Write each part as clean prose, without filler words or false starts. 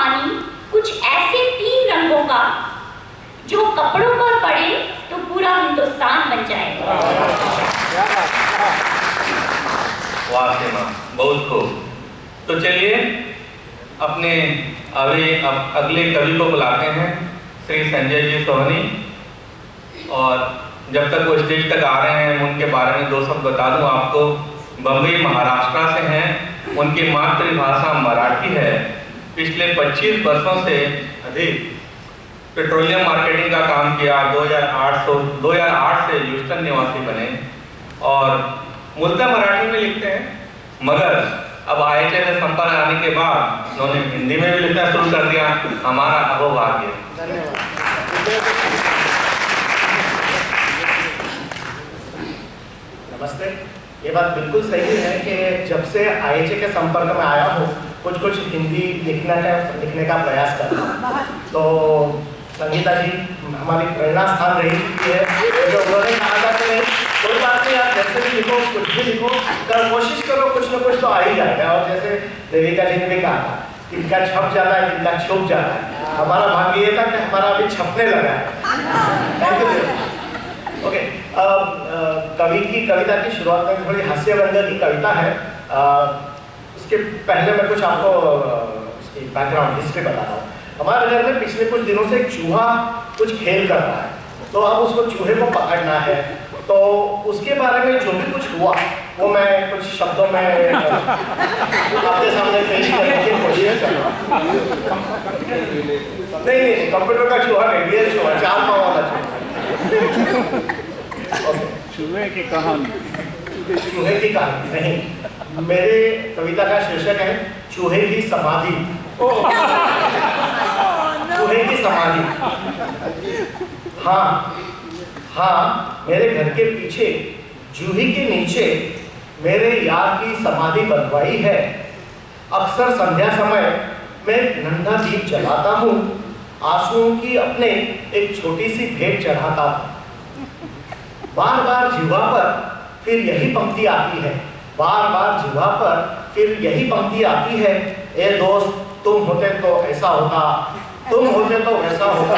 कहानी कुछ ऐसे 3 रंगों का जो कपड़ों पर पड़े तो पूरा हिंदुस्तान बन जाएगा। वाह सीमा, बहुत खूब। तो चलिए अपने अगले कवि को बुलाते हैं, श्री संजय जी सोहनी। और जब तक वो स्टेज तक आ रहे हैं, उनके बारे में 2 शब्द बता दूं आपको। बम्बई महाराष्ट्र से हैं, उनकी मातृभाषा मराठी है। पिछले 25 वर्षों से अधिक पेट्रोलियम मार्केटिंग का काम किया। 2008 से ह्यूस्टन निवासी बने और मूलतः मराठी में लिखते हैं, मगर अब IHA से संपर्क आने के बाद उन्होंने हिंदी में भी लिखना शुरू कर दिया। हमारा अहोभाग्य। नमस्ते। ये बात बिल्कुल सही है कि जब से IHA के संपर्क में आया हूँ, कुछ हिंदी लिखने का प्रयास कर रहा हूँ। तो संगीता जी हमारी प्रेरणा स्थान रही चुकी है। जो उन्होंने कहा था कि कोई बात नहीं, आप जैसे भी लिखो, कुछ भी लिखो, कोशिश करो, कुछ ना कुछ तो आ ही जाएगा। और जैसे देविका जी ने भी कहा था, इनका छप जाता है, इनका छुप जाता है। हमारा भाग्य ये था कि हमारा अभी छपने लगा है। Thank you. ओके, कवि की कविता की शुरुआत में थोड़ी हास्य व्यंग की कविता है। उसके पहले मैं कुछ आपको उसकी बैकग्राउंड हिस्ट्री बता रहा हूँ। हमारे घर में पिछले कुछ दिनों से एक चूहा कुछ खेल कर रहा है, तो अब उसको चूहे को पकड़ना है। तो उसके बारे में जो भी कुछ हुआ वो मैं कुछ शब्दों में आपके सामने पेश करने की कोशिश कर रहा हूँ। नहीं, कंप्यूटर का चूहा नहीं, रियल चूहा, 4 पाँव वाला चूहा। चूहे की कहानी नहीं, मेरे कविता का शीर्षक है चूहे की समाधि। चूहे की समाधि। हाँ, मेरे घर के पीछे जूही के नीचे मेरे यार की समाधि बनवाई है। अक्सर संध्या समय मैं नन्हा दीप जलाता हूँ, आंसुओं की अपने एक छोटी सी भेंट चढ़ाता हूँ। बार बार जिह्वा पर फिर यही पंक्ति आती है, बार बार जिह्वा पर फिर यही पंक्ति आती है, ए दोस्त तुम होते तो ऐसा होता, तुम होते तो वैसा होता।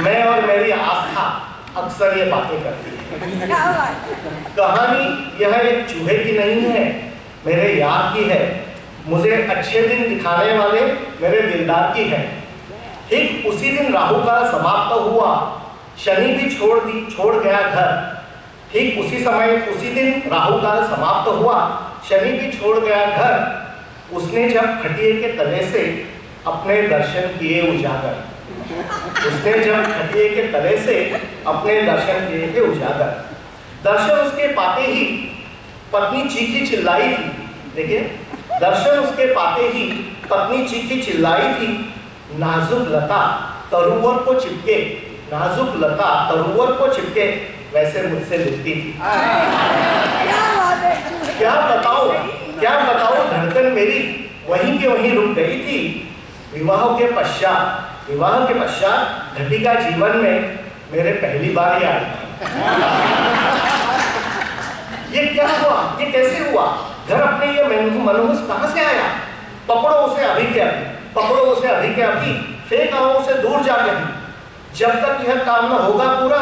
मैं और मेरी आस्था अक्सर ये बातें करती है। कहानी यह एक चूहे की नहीं है, मेरे यार की है। मुझे अच्छे दिन दिखाने वाले मेरे दिलदार की है। ठीक उसी दिन राहु काल समाप्त हुआ, शनि भी छोड़ गया घर। ठीक उसी समय उसी दिन राहु काल समाप्त हुआ, शनि भी छोड़ गया घर। उसने जब खटिये के तले से अपने दर्शन किए उजागर, उसने जब खटिये के तले से अपने दर्शन किए थे उजागर। दर्शन उसके पाते ही पत्नी चीखी चिल्लाई थी। देखिए, दर्शन उसके पाते ही पत्नी चीखी चिल्लाई थी, नाजुक लता तरुवर को चिपके, नाजुक लता तरुवर को चिपके वैसे मुझसे लिखती थी। क्या बताऊं धड़कन मेरी वहीं के वहीं रुक गई थी। विवाह के पश्चात घटिका जीवन में मेरे पहली बार ही आई थी। ये क्या हुआ, ये कैसे हुआ? घर अपने ये मनहूस कहाँ से आया? पकड़ो उसे अभी के अभी, पकड़ो उसे अभी के अभी, फेंक आओ उसे दूर जा कहीं। जब तक यह काम न होगा पूरा,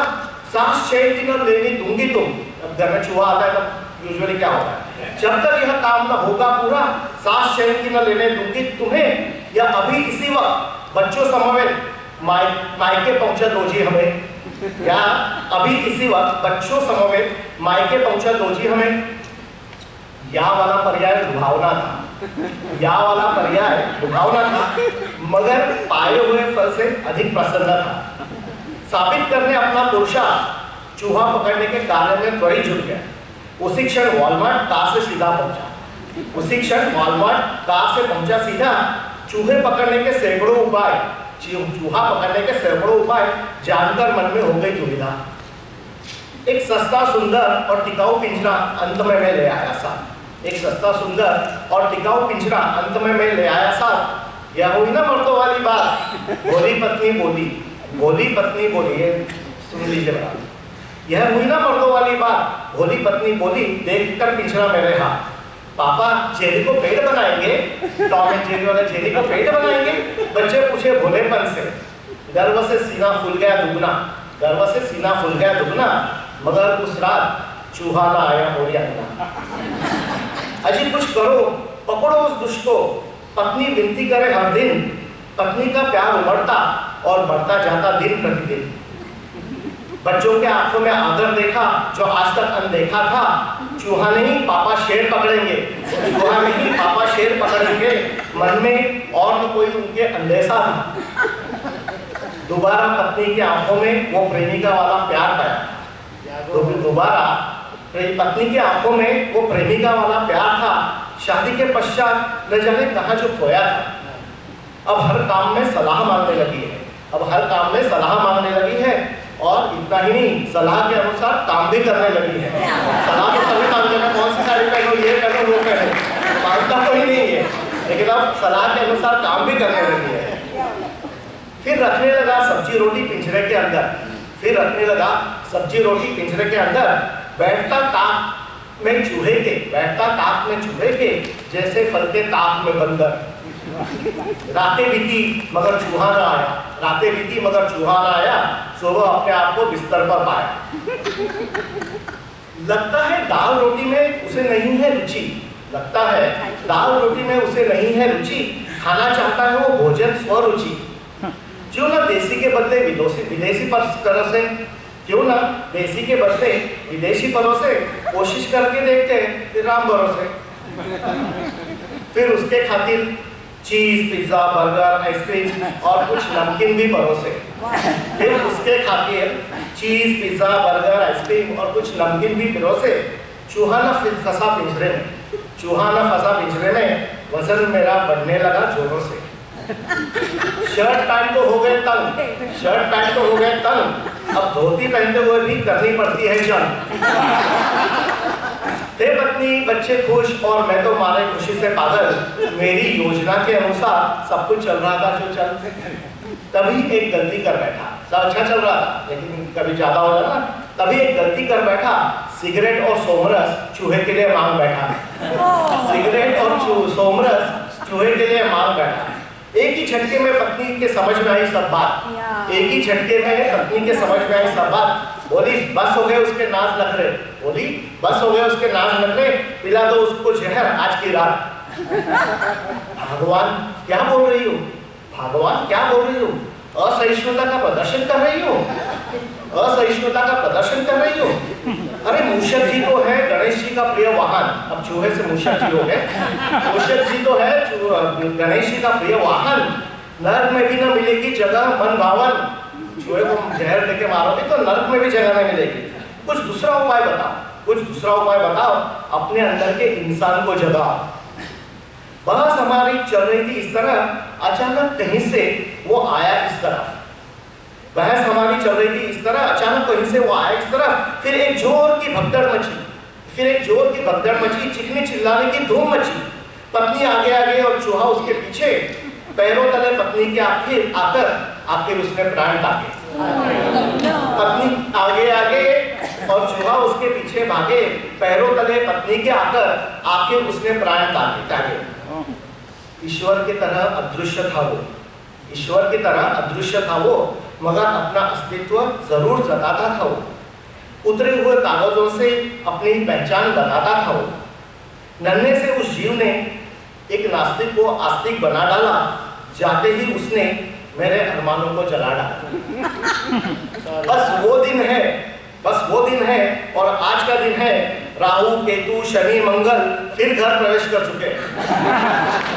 सांस चैन की न लेनी दूंगी तुम। अब घर में चूहा आता है तब यूजुअली क्या होता है, जब तक यह काम न होगा पूरा, सांस चैन की न लेने दूंगी तुम्हें। या अभी इसी वक्त बच्चों समवेत मायके पहुंचा दो जी हमें, या अभी इसी वक्त बच्चों समवेत मायके पहुंचा दो जी हमें। या वाला पर्याय लुभावना था, या वाला पर्याय लुभावना था, मगर पाए हुए फल से अधिक प्रसन्न था। साबित करने अपना पुरुषार्थ चूहा पकड़ने के कार्य में त्वरित जुट गया। उसी क्षण वॉलमार्ट कार से सीधा पहुंचा, उसी क्षण वॉलमार्ट कार से पहुंचा सीधा। चूहा पकड़ने के सैकड़ों उपाय जानकर मन में हो गई दुविधा। एक सस्ता सुंदर और टिकाऊ पिंजरा अंत में मैं ले आया साथ, एक सस्ता सुंदर और टिकाऊ पिंजरा अंत में मैं ले आया साथ। यह हुई ना मर्दों वाली बात, भोली पत्नी बोली, ये सुन लीजिए बराबर। यह हुई ना मर्दों वाली बात, भोली पत्नी बोली, देखकर पिंजरा मेरे हाथ। पापा जेरी को पेड़ बनाएंगे? टॉम एंड जेरी वाला जेरी को पेड़ बनाएंगे? बच्चे पूछे भोलेपन से। गर्व से सीना फूल गया दुगना, गर्व से सीना फूल गया दुगना, मगर उस रात चूहा ना आया मोरी अंगना। अजी कुछ करो, पकड़ो उस दुष्ट को, पत्नी विनती करे हर दिन, पत्नी का प्यार उमड़ता और बढ़ता जाता दिन प्रतिदिन। बच्चों के आंखों में आदर देखा जो आज तक अनदेखा था, चूहा नहीं पापा शेर पकड़ेंगे, चूहा नहीं पापा शेर पकड़ेंगे, मन में और न कोई उनके अंदेशा था। दोबारा पत्नी की आंखों में वो प्रेमिका वाला प्यार पाया, दोबारा पत्नी की आंखों में वो प्रेमिका वाला प्यार था। शादी के पश्चात न जाने कहाँ जो खोया था। अब हर काम में सलाह मांगने लगी है, अब हर काम में सलाह मांगने लगी है, और इतना ही नहीं, सलाह के अनुसार काम भी करने लगी है। सलाह तो सभी मांगते हैं, कौन सी साड़ी पहनो, ये पहनो, वो पहनो, मांगता कोई नहीं है, लेकिन अब सलाह के अनुसार काम भी करने लगी है। फिर रखने लगा सब्जी रोटी पिंजरे के अंदर, फिर रखने लगा सब्जी रोटी पिंजरे के अंदर, बैठता ताक में चूहे के, बैठता ताक में चूहे के, जैसे फलते ताक में बंदर। रातें बीती मगर चूहा ना आया, रातें बीती मगर चूहा ना आया, सुबह अपने आप को बिस्तर पर पाया। लगता है दाल रोटी में उसे नहीं है रुचि, लगता है दाल रोटी में उसे नहीं है रुचि, खाना चाहता है वो भोजन स्वरुचि। क्यों ना देसी के बदले विदेशी पर से, क्यों ना देसी के बदले विदेशी परों से कोशिश करके देखते हैं, फिर राम भरोसे। फिर उसके खातिर चीज, पिज्जा, बर्गर, आइसक्रीम और कुछ नमकीन भी परोसे। फिर उसके खातिर चीज, पिज्जा, बर्गर, आइसक्रीम और कुछ नमकीन भी परोसे। चूहा न फिर फंसा पिंजरे में, चूहा न फंसा पिंजरे में, वजन मेरा बढ़ने लगा जोरों से। शर्ट पैंट तो हो गए तंग, शर्ट पैंट तो हो गए तंग, अब धोती पहनते हुए भी करनी पड़ती है जंग। थे पत्नी बच्चे खुश और मैं तो मारे खुशी से पागल, मेरी योजना के अनुसार सब कुछ चल रहा था जो चल। तभी एक गलती कर बैठा, सब अच्छा चल रहा था लेकिन कभी ज्यादा हो जाता, तभी एक गलती कर बैठा, सिगरेट और सोमरस चूहे के लिए मांग बैठा। सिगरेट और सोमरस चूहे के लिए मांग बैठा। एक ही झटके में पत्नी के समझ में आई सब बात, एक ही झटके में पत्नी के समझ में आई सब बात। बोली बस हो गए उसके नाज नखरे, बोली बस हो गए उसके नाज नखरे, पिला दो उसको जहर आज की रात। भगवान क्या बोल रही हो, भगवान क्या बोल रही हो, असहिष्णुता का प्रदर्शन कर रही हो, असहिष्णुता का प्रदर्शन कर रही हो। अरे मूषक जी तो है गणेश जी का प्रिय वाहन, अब चूहे से मूषक जी हो गए, मूषक जी तो है गणेश जी का प्रिय वाहन, नर्क में भी न मिलेगी जगह मन भावन। चूहे को जहर देके मारोगे तो नर्क में भी जगह नहीं मिलेगी। कुछ दूसरा उपाय बताओ, कुछ दूसरा उपाय बताओ, अपने अंदर के इंसान को जगाओ। बहस हमारी चल रही थी इस तरह, अचानक कहीं से वो आया इस तरफ। बहस हमारी चल रही थी इस तरह, अचानक कहीं से वो आया इस तरफ। फिर एक जोर की भगदड़ मची, फिर एक जोर की भगदड़ मची, चीखने चिल्लाने की धूम मची। पत्नी आगे आगे और चूहा उसके पीछे, पैरों तले पत्नी के आखिर उसने प्राण ताके। पत्नी आगे आगे और चूहा उसके पीछे भागे, पैरों तले पत्नी के आखिर उसने प्राण ताके। ईश्वर की तरह अदृश्य था वो, ईश्वर की तरह अदृश्य था वो, मगर अपना अस्तित्व जरूर जताता था वो। उतरे हुए कागजों से अपनी पहचान बताता था वो। नन्हे से उस जीव ने एक नास्तिक को आस्तिक बना डाला, जाते ही उसने मेरे अरमानों को जला डाला। बस वो दिन है, बस वो दिन है और आज का दिन है। राहु केतु शनि मंगल फिर घर प्रवेश कर चुके हैं,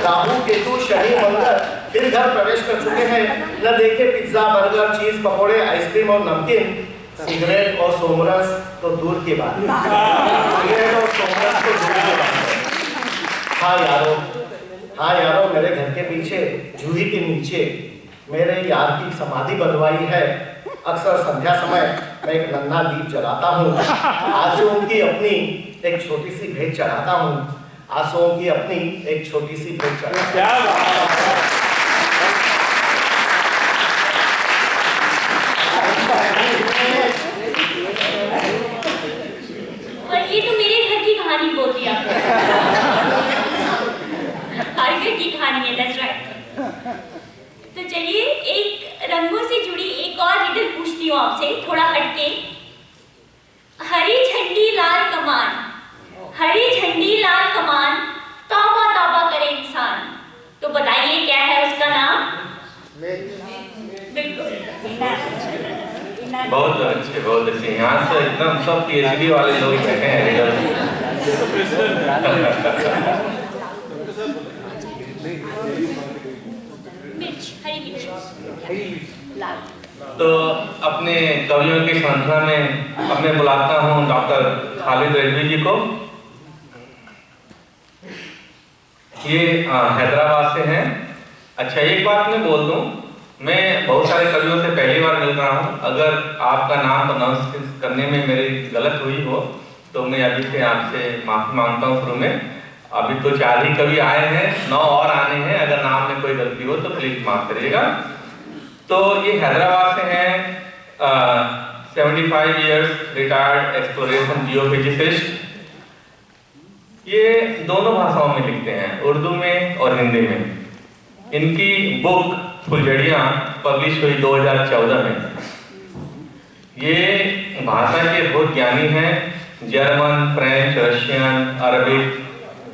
राहु केतु शनि मंगल फिर घर प्रवेश कर चुके हैं। न देखे पिज्जा, बर्गर, चीज, पकोड़े, आइसक्रीम और नमकीन, सिगरेट और सोमरस तो दूर की बात, सिगरेट और सोमरस तो दूर की बात है। हाँ यारो, मेरे घर के पीछे जूही के नीचे मेरे यार की समाधि बनवाई है। अक्सर संध्या समय मैं एक नन्हा दीप जलाता हूँ, आंसुओं की अपनी एक छोटी सी भेंट चढ़ाता हूँ, आंसुओं की अपनी एक छोटी सी भेंट चढ़ाता हूँ। और ये तो मेरे घर की कहानी बोल दी आपने। बहुत अच्छे, बहुत अच्छे। यहाँ से एकदम सब PhD वाले लोग बैठे हैं इधर। मिर्च, हरी मिर्च, लाल। तो अपने कवियों की श्रृंखला में अब मैं बुलाता हूँ डॉक्टर खालिद रिजवी जी को। ये हैदराबाद से हैं। अच्छा, एक बात मैं बोल दूं, मैं बहुत सारे कवियों से पहली बार मिल रहा हूँ। अगर आपका नाम प्रोनाउंस करने में मेरी गलत हुई हो तो मैं अभी से आपसे माफी मांगता हूँ शुरू में। अभी तो 4 ही कवि आए हैं, 9 और आने हैं। अगर नाम में कोई गलती हो तो प्लीज माफ करिएगा। तो ये हैदराबाद से हैं, 75 इयर्स रिटायर्ड एक्सप्लोरेशन जियोफिजिसिस्ट। ये दोनों भाषाओं में लिखते हैं, उर्दू में और हिंदी में। इनकी बुक फुलझड़ियाँ पब्लिश हुई 2014 में। ये भाषा के बहुत ज्ञानी हैं। German, French, Russian, Arabic,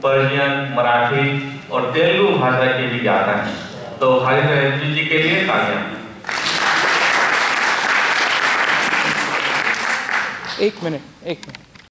Persian, Marathi और तेलुगु भाषा के भी ज्ञाता हैं। तो खालिद रिजवी जी के लिए तालियां। एक मिनट